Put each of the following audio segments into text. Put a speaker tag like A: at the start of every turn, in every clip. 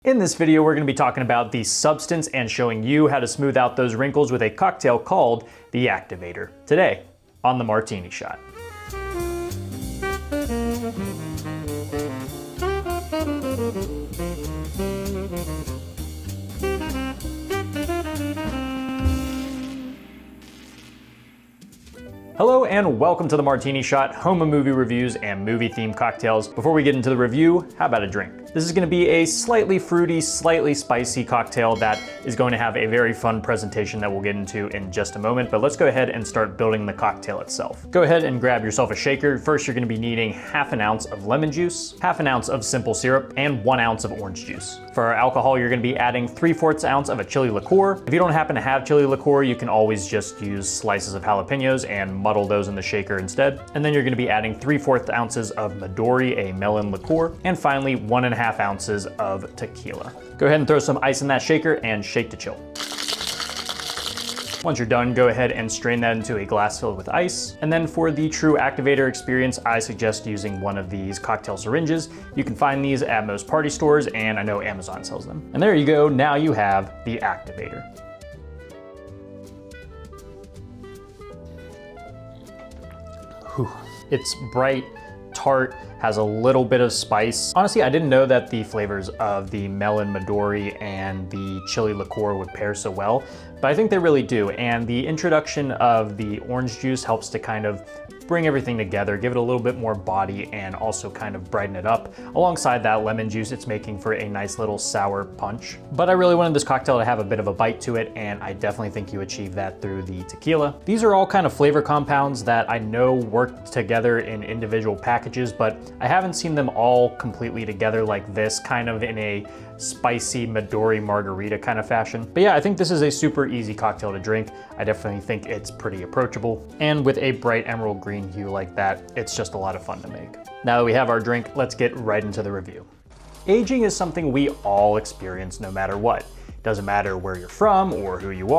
A: In this video, we're going to be talking about the substance and showing you how to smooth out those wrinkles with a cocktail called the Activator. Today on the Martini Shot. Hello and welcome to the Martini Shot, home of movie reviews and movie-themed cocktails. Before we get into the review, how about a drink? This is going to be a slightly fruity, slightly spicy cocktail that is going to have a very fun presentation that we'll get into in just a moment, but let's go ahead and start building the cocktail itself. Go ahead and grab yourself a shaker. First, you're going to be needing half an ounce of lemon juice, half an ounce of simple syrup, and 1 ounce of orange juice. For our alcohol, you're going to be adding 3/4 ounce of a chili liqueur. If you don't happen to have chili liqueur, you can always just use slices of jalapenos and muddle those in the shaker instead. And then you're going to be adding 3/4 ounces of Midori, a melon liqueur, and finally 1.5 ounces of tequila. Go ahead and throw some ice in that shaker and shake to chill. Once you're done, go ahead and strain that into a glass filled with ice. And then for the true Activator experience, I suggest using one of these cocktail syringes. You can find these at most party stores, and I know Amazon sells them. And there you go, now you have the Activator. Whew. It's bright, tart, has a little bit of spice. Honestly, I didn't know that the flavors of the melon Midori and the chili liqueur would pair so well, but I think they really do. And the introduction of the orange juice helps to kind of bring everything together, give it a little bit more body, and also kind of brighten it up. Alongside that lemon juice, it's making for a nice little sour punch. But I really wanted this cocktail to have a bit of a bite to it, and I definitely think you achieve that through the tequila. These are all kind of flavor compounds that I know work together in individual packages, but I haven't seen them all completely together like this, kind of in a spicy Midori margarita kind of fashion. But yeah, I think this is a super easy cocktail to drink. I definitely think it's pretty approachable. And with a bright emerald green hue like that, it's just a lot of fun to make. Now that we have our drink, let's get right into the review. Aging is something we all experience no matter what. Doesn't matter where you're from or who you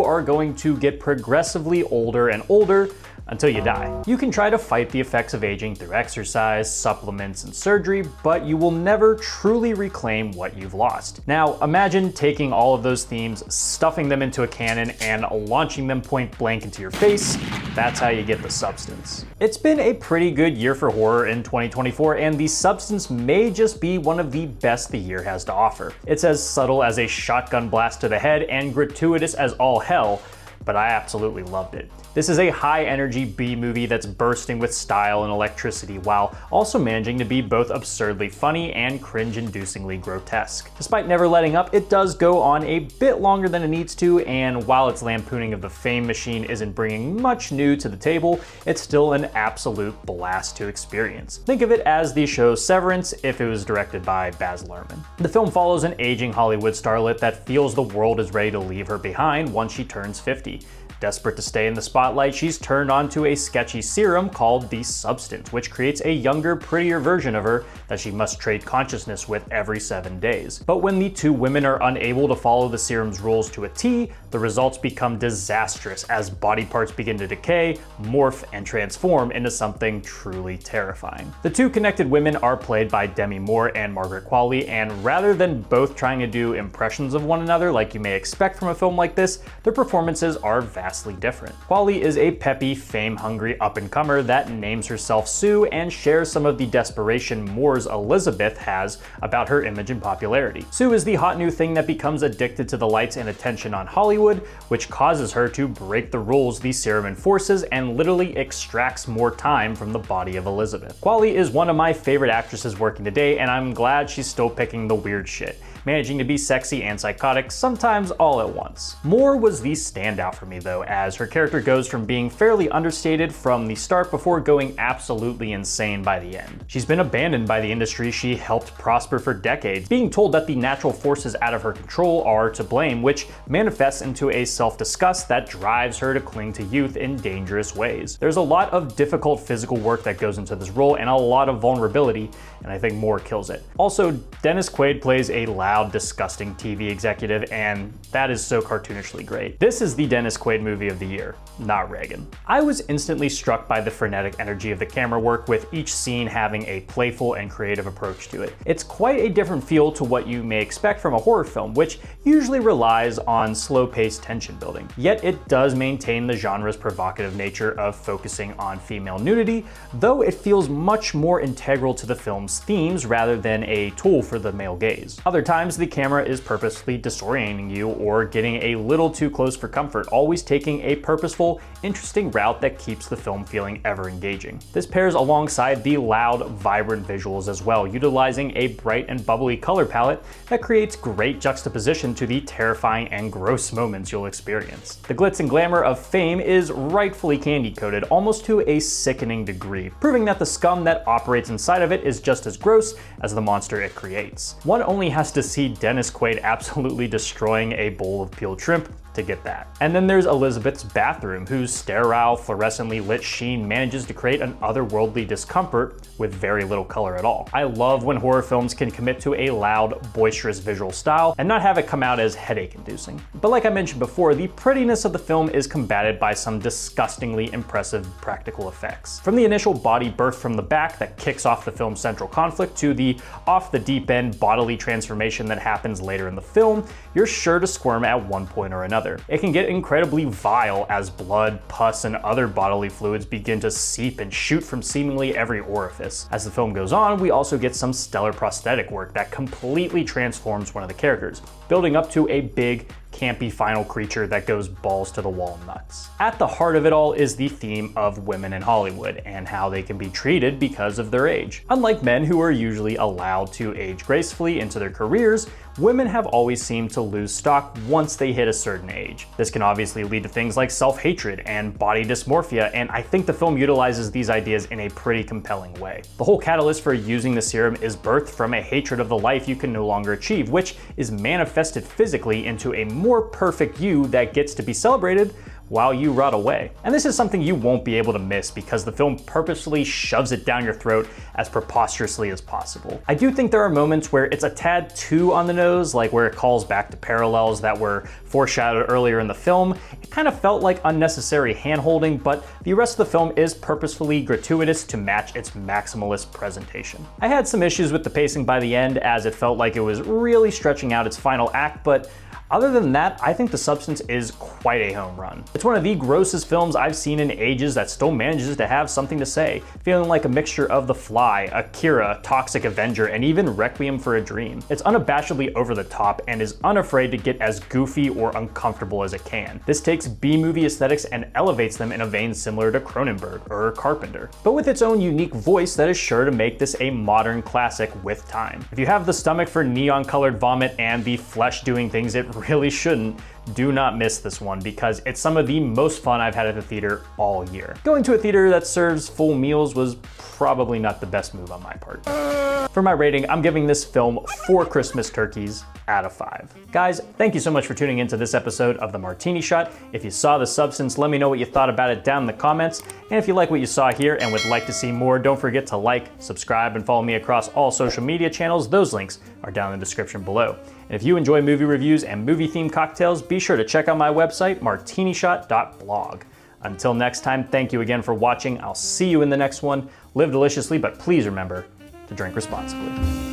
A: are going to get progressively older and older until you die. You can try to fight the effects of aging through exercise, supplements, and surgery, but you will never truly reclaim what you've lost. Now, imagine taking all of those themes, stuffing them into a cannon, and launching them point blank into your face. That's how you get the substance. It's been a pretty good year for horror in 2024, and the substance may just be one of the best the year has to offer. It's as subtle as a shotgun blast to the head and gratuitous as all hell, but I absolutely loved it. This is a high-energy B-movie that's bursting with style and electricity while also managing to be both absurdly funny and cringe-inducingly grotesque. Despite never letting up, it does go on a bit longer than it needs to, and while its lampooning of the fame machine isn't bringing much new to the table, it's still an absolute blast to experience. Think of it as the show Severance if it was directed by Baz Luhrmann. The film follows an aging Hollywood starlet that feels the world is ready to leave her behind once she turns 50. Desperate to stay in the spotlight, she's turned onto a sketchy serum called the Substance, which creates a younger, prettier version of her that she must trade consciousness with every 7 days. But when the two women are unable to follow the serum's rules to a T, the results become disastrous as body parts begin to decay, morph, and transform into something truly terrifying. The two connected women are played by Demi Moore and Margaret Qualley, and rather than both trying to do impressions of one another like you may expect from a film like this, their performances are vastly different. Qualley is a peppy, fame-hungry up-and-comer that names herself Sue and shares some of the desperation Moore's Elizabeth has about her image and popularity. Sue is the hot new thing that becomes addicted to the lights and attention on Hollywood, which causes her to break the rules the serum enforces and literally extracts more time from the body of Elizabeth. Qualley is one of my favorite actresses working today, and I'm glad she's still picking the weird shit, managing to be sexy and psychotic, sometimes all at once. Moore was the standout for me though, as her character goes from being fairly understated from the start before going absolutely insane by the end. She's been abandoned by the industry she helped prosper for decades, being told that the natural forces out of her control are to blame, which manifests into a self-disgust that drives her to cling to youth in dangerous ways. There's a lot of difficult physical work that goes into this role and a lot of vulnerability, and I think Moore kills it. Also, Dennis Quaid plays a loud, disgusting TV executive, and that is so cartoonishly great. This is the Dennis Quaid movie movie of the year, not Reagan. I was instantly struck by the frenetic energy of the camera work, with each scene having a playful and creative approach to it. It's quite a different feel to what you may expect from a horror film, which usually relies on slow-paced tension building. Yet it does maintain the genre's provocative nature of focusing on female nudity, though it feels much more integral to the film's themes rather than a tool for the male gaze. Other times, the camera is purposefully disorienting you or getting a little too close for comfort, always taking a purposeful, interesting route that keeps the film feeling ever engaging. This pairs alongside the loud, vibrant visuals as well, utilizing a bright and bubbly color palette that creates great juxtaposition to the terrifying and gross moments you'll experience. The glitz and glamour of Fame is rightfully candy-coated, almost to a sickening degree, proving that the scum that operates inside of it is just as gross as the monster it creates. One only has to see Dennis Quaid absolutely destroying a bowl of peeled shrimp to get that. And then there's Elizabeth's bathroom, whose sterile, fluorescently lit sheen manages to create an otherworldly discomfort with very little color at all. I love when horror films can commit to a loud, boisterous visual style and not have it come out as headache-inducing. But like I mentioned before, the prettiness of the film is combated by some disgustingly impressive practical effects. From the initial body birth from the back that kicks off the film's central conflict to the off-the-deep-end bodily transformation that happens later in the film, you're sure to squirm at one point or another. It can get incredibly vile as blood, pus, and other bodily fluids begin to seep and shoot from seemingly every orifice. As the film goes on, we also get some stellar prosthetic work that completely transforms one of the characters, building up to a big, campy final creature that goes balls to the wall nuts. At the heart of it all is the theme of women in Hollywood and how they can be treated because of their age. Unlike men, who are usually allowed to age gracefully into their careers, women have always seemed to lose stock once they hit a certain age. This can obviously lead to things like self-hatred and body dysmorphia, and I think the film utilizes these ideas in a pretty compelling way. The whole catalyst for using the serum is birthed from a hatred of the life you can no longer achieve, which is manifested physically into a more perfect you that gets to be celebrated while you rot away. And this is something you won't be able to miss because the film purposefully shoves it down your throat as preposterously as possible. I do think there are moments where it's a tad too on the nose, like where it calls back to parallels that were foreshadowed earlier in the film. It kind of felt like unnecessary hand-holding, but the rest of the film is purposefully gratuitous to match its maximalist presentation. I had some issues with the pacing by the end, as it felt like it was really stretching out its final act, but other than that, I think The Substance is quite a home run. It's one of the grossest films I've seen in ages that still manages to have something to say, feeling like a mixture of The Fly, Akira, Toxic Avenger, and even Requiem for a Dream. It's unabashedly over the top and is unafraid to get as goofy or uncomfortable as it can. This takes B-movie aesthetics and elevates them in a vein similar to Cronenberg or Carpenter, but with its own unique voice that is sure to make this a modern classic with time. If you have the stomach for neon-colored vomit and the flesh doing things it really shouldn't, do not miss this one because it's some of the most fun I've had at the theater all year. Going to a theater that serves full meals was probably not the best move on my part. For my rating, I'm giving this film 4 Christmas turkeys out of 5. Guys, thank you so much for tuning into this episode of The Martini Shot. If you saw The Substance, let me know what you thought about it down in the comments. And if you like what you saw here and would like to see more, don't forget to like, subscribe, and follow me across all social media channels. Those links are down in the description below. And if you enjoy movie reviews and movie-themed cocktails, be sure to check out my website, martinishot.blog. Until next time, thank you again for watching. I'll see you in the next one. Live deliciously, but please remember to drink responsibly.